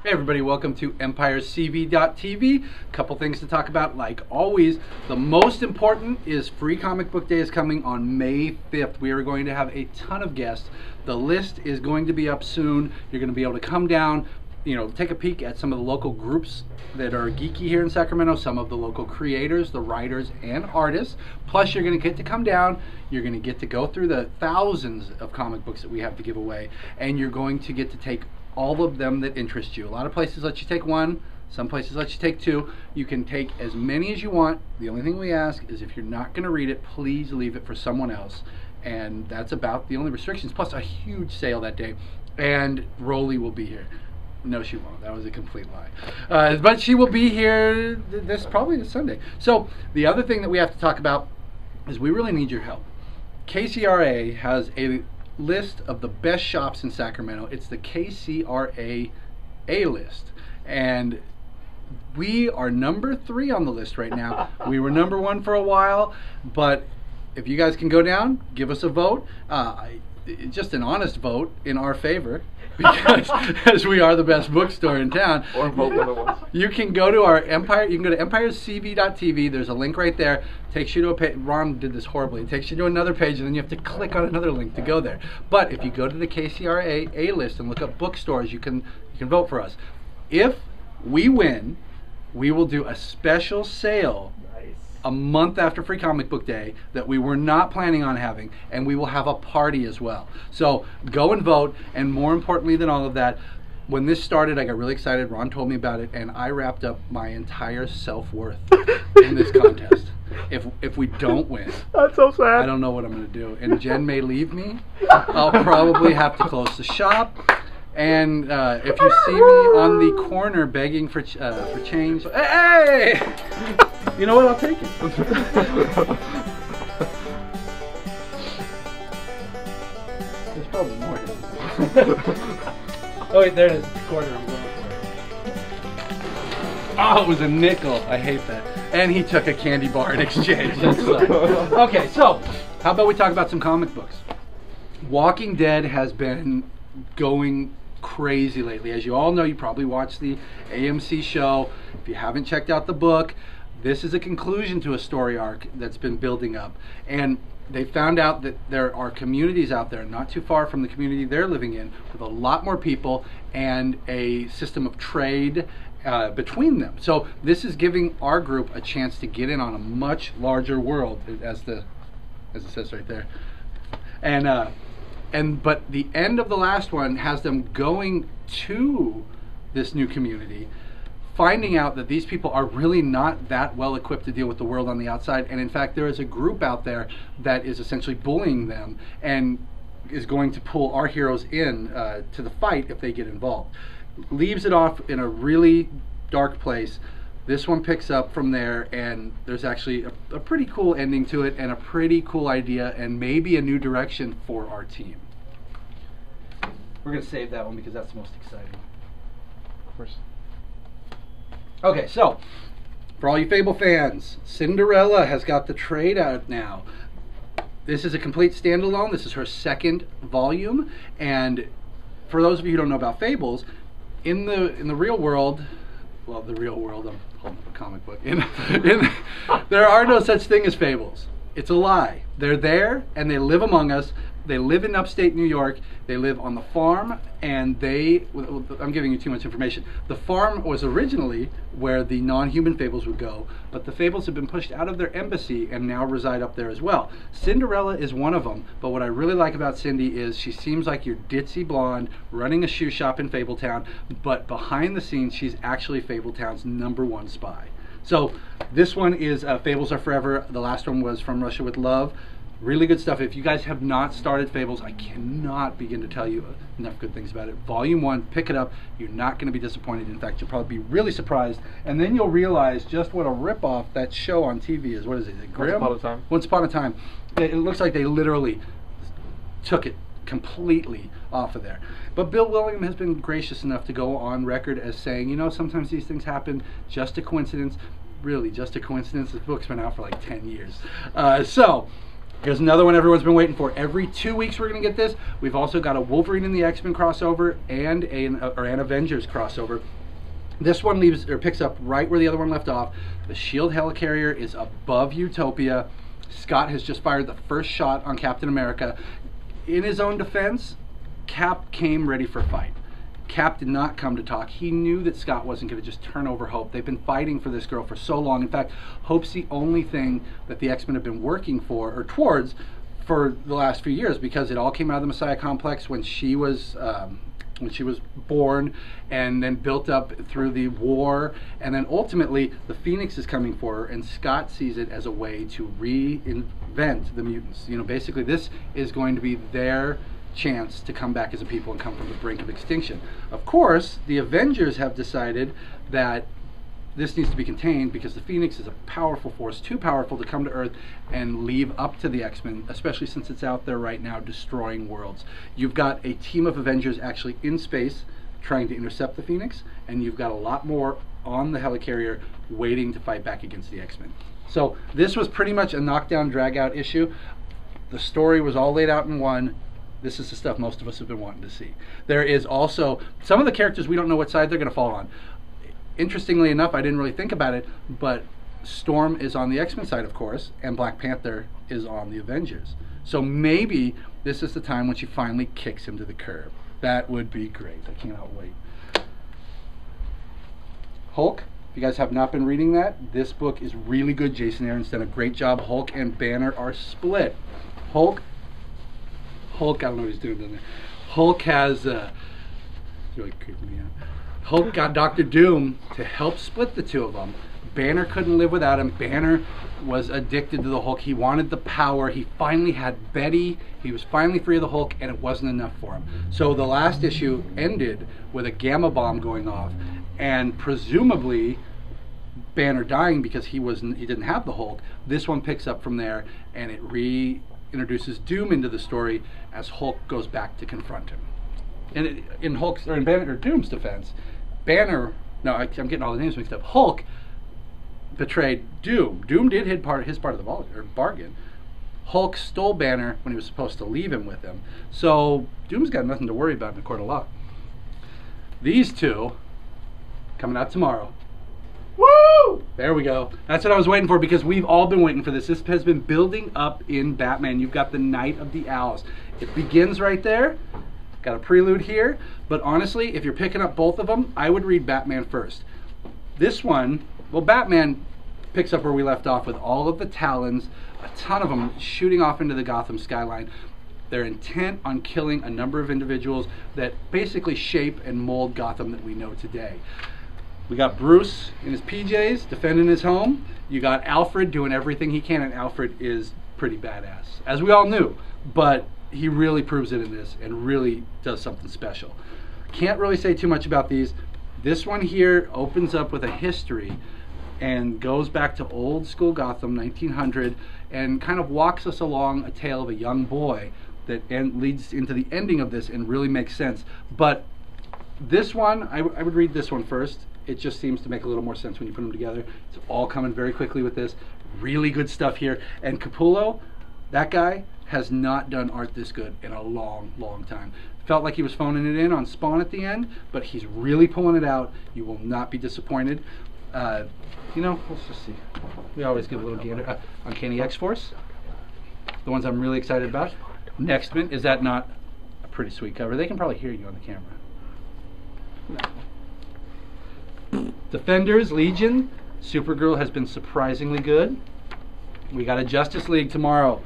Hey everybody, welcome to EmpireCV.tv. Couple things to talk about, like always. The most important is Free Comic Book Day is coming on May 5th. We are going to have a ton of guests. The list is going to be up soon. You're going to be able to come down, take a peek at some of the local groups that are geeky here in Sacramento, some of the local creators, the writers, and artists. Plus, you're going to get to come down. You're going to get to go through the thousands of comic books that we have to give away, and you're going to get to take all of them that interest you. A lot of places let you take one, some places let you take two. You can take as many as you want. The only thing we ask is if you're not going to read it, please leave it for someone else. And that's about the only restrictions, plus a huge sale that day. And Rolly will be here. No, she won't. That was a complete lie. But she will be here probably this Sunday. So the other thing that we have to talk about is we really need your help. KCRA has a list of the best shops in Sacramento. It's the KCRA A-list, and we are number 3 on the list right now. We were number 1 for a while, but if you guys can go down, give us a vote, just an honest vote in our favor, because as we are the best bookstore in town. Or vote for the ones. You can go to our Empire. You can go to EmpireCV.tv. There's a link right there. Takes you to a page. Ron did this horribly. It takes you to another page, and then you have to click on another link to go there. But if you go to the KCRA A list and look up bookstores, you can vote for us. If we win, we will do a special sale a month after Free Comic Book Day that we were not planning on having, and we will have a party as well. So go and vote, and more importantly than all of that, when this started, I got really excited. Ron told me about it, and I wrapped up my entire self-worth in this contest. If we don't win, that's so sad. I don't know what I'm going to do. And Jen may leave me. I'll probably have to close the shop. And if you see me on the corner begging for change, hey! You know what? I'll take it. There's probably more. Oh wait, there it is. The corner I'm going for. Oh, it was a nickel. I hate that. And he took a candy bar in exchange. That sucked. Okay, so how about we talk about some comic books? Walking Dead has been going crazy lately. As you all know, you probably watched the AMC show. If you haven't checked out the book, this is a conclusion to a story arc that's been building up. And they found out that there are communities out there not too far from the community they're living in with a lot more people and a system of trade between them. So this is giving our group a chance to get in on a much larger world, as it says right there. But the end of the last one has them going to this new community, finding out that these people are really not that well equipped to deal with the world on the outside, and in fact there is a group out there that is essentially bullying them and is going to pull our heroes in to the fight if they get involved. Leaves it off in a really dark place. This one picks up from there, and there's actually a pretty cool ending to it and a pretty cool idea and maybe a new direction for our team. We're going to save that one because that's the most exciting. Of course. Okay, so for all you Fable fans, Cinderella has got the trade out now. This is a complete standalone. This is her 2nd volume, and for those of you who don't know about Fables, in the real world, well, the real world, I'm holding up a comic book. There are no such thing as Fables. It's a lie. They're there, and they live among us. They live in upstate New York. They live on the farm, and I'm giving you too much information. The farm was originally where the non-human Fables would go, but the Fables have been pushed out of their embassy and now reside up there as well. Cinderella is one of them, but what I really like about Cindy is she seems like your ditzy blonde running a shoe shop in Fabletown, but behind the scenes, she's actually Fabletown's #1 spy. So this one is Fables Are Forever. The last one was From Russia with Love. Really good stuff. If you guys have not started Fables, I cannot begin to tell you enough good things about it. Volume 1, pick it up. You're not going to be disappointed. In fact, you'll probably be really surprised. And then you'll realize just what a ripoff that show on TV is. What is it? Grimm? Once Upon a Time. Once Upon a Time. It looks like they literally took it completely off of there. But Bill Willingham has been gracious enough to go on record as saying, sometimes these things happen, just a coincidence. Really, just a coincidence. This book's been out for like 10 years. Here's another one everyone's been waiting for. Every 2 weeks we're going to get this. We've also got a Wolverine and the X-Men crossover and an Avengers crossover. This one picks up right where the other one left off. The SHIELD helicarrier is above Utopia. Scott has just fired the first shot on Captain America. In his own defense, Cap came ready for fight. Cap did not come to talk. He knew that Scott wasn't going to just turn over Hope. They've been fighting for this girl for so long. In fact, Hope's the only thing that the X-Men have been working for, or towards, for the last few years, because it all came out of the Messiah Complex when she was born, and then built up through the war, and then ultimately the Phoenix is coming for her, and Scott sees it as a way to reinvent the mutants. You know, basically this is going to be their chance to come back as a people and come from the brink of extinction. Of course, the Avengers have decided that this needs to be contained because the Phoenix is a powerful force, too powerful to come to Earth and leave up to the X-Men, especially since it's out there right now destroying worlds. You've got a team of Avengers actually in space trying to intercept the Phoenix, and you've got a lot more on the helicarrier waiting to fight back against the X-Men. So this was pretty much a knockdown, drag-out issue. The story was all laid out in one. This is the stuff most of us have been wanting to see. There is also some of the characters we don't know what side they're going to fall on. Interestingly enough, I didn't really think about it, but Storm is on the X-Men side, of course, and Black Panther is on the Avengers. So maybe this is the time when she finally kicks him to the curb. That would be great. I cannot wait. Hulk, if you guys have not been reading that, this book is really good. Jason Aaron's done a great job. Hulk and Banner are split. Hulk, I don't know what he's doing down there. Hulk has, it's really creeping me out. Hulk got Dr. Doom to help split the two of them. Banner couldn't live without him. Banner was addicted to the Hulk. He wanted the power. He finally had Betty. He was finally free of the Hulk, and it wasn't enough for him. So the last issue ended with a gamma bomb going off, and presumably Banner dying because he didn't have the Hulk. This one picks up from there, and it reintroduces Doom into the story as Hulk goes back to confront him. And in Doom's defense, Banner, no, I'm getting all the names mixed up. Hulk betrayed Doom. Doom did his part of the bargain. Hulk stole Banner when he was supposed to leave him with him. So Doom's got nothing to worry about in the court of law. These two coming out tomorrow. Woo! There we go. That's what I was waiting for, because we've all been waiting for this. This has been building up in Batman. You've got the Night of the Owls. It begins right there. Got a prelude here, but honestly, if you're picking up both of them, I would read Batman first. This one, well, Batman picks up where we left off with all of the Talons, a ton of them shooting off into the Gotham skyline. They're intent on killing a number of individuals that basically shape and mold Gotham that we know today. We got Bruce in his PJs defending his home. You got Alfred doing everything he can, and Alfred is pretty badass, as we all knew, but he really proves it in this and really does something special. Can't really say too much about these. This one here opens up with a history and goes back to old school Gotham, 1900, and kind of walks us along a tale of a young boy that leads into the ending of this and really makes sense. But this one, I would read this one first. It just seems to make a little more sense when you put them together. It's all coming very quickly with this. Really good stuff here. And Capullo, that guy has not done art this good in a long, long time. Felt like he was phoning it in on Spawn at the end, but he's really pulling it out. You will not be disappointed. You know, let's just see. We always give a little gander. Uncanny X-Force, the ones I'm really excited about. Nextman, is that not a pretty sweet cover? They can probably hear you on the camera. No. Defenders, Legion, Supergirl has been surprisingly good. We got a Justice League tomorrow.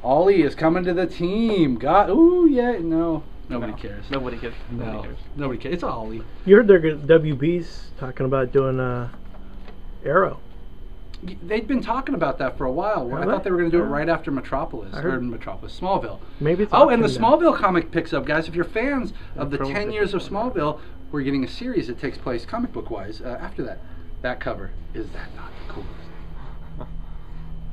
Ollie is coming to the team. God, ooh, yeah, no. Nobody cares. Nobody cares. Nobody cares. It's Ollie. You heard WB's talking about doing Arrow. They'd been talking about that for a while. I thought they were going to do it right after Smallville. Maybe it's and the Smallville comic picks up, guys. If you're fans of the 10 years of Smallville, we're getting a series that takes place comic book wise after that. That cover, is that not the coolest?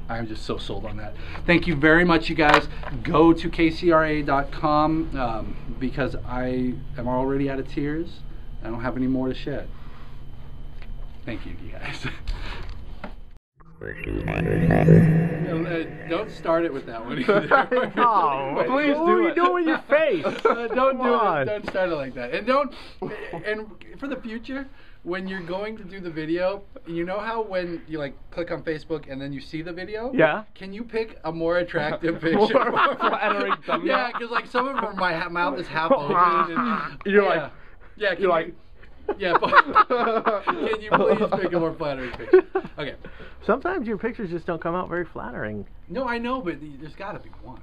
I'm just so sold on that. Thank you very much, you guys. Go to KCRA.com because I am already out of tears. I don't have any more to shed. Thank you, you guys. Don't start it with that one either. Oh, Please what do are you it. doing with your face? Don't do on. it. Don't start it like that. And for the future, when you're going to do the video, you know how when you like click on Facebook and then you see the video? Yeah. Can you pick a more attractive picture? More flattering thumbnail? Yeah, because like some of them, my mouth is half open. And, You're yeah. like, Yeah, can you're you, like, yeah, but can you please pick a more flattering picture? Okay. Sometimes your pictures just don't come out very flattering. No, I know, but there's got to be one.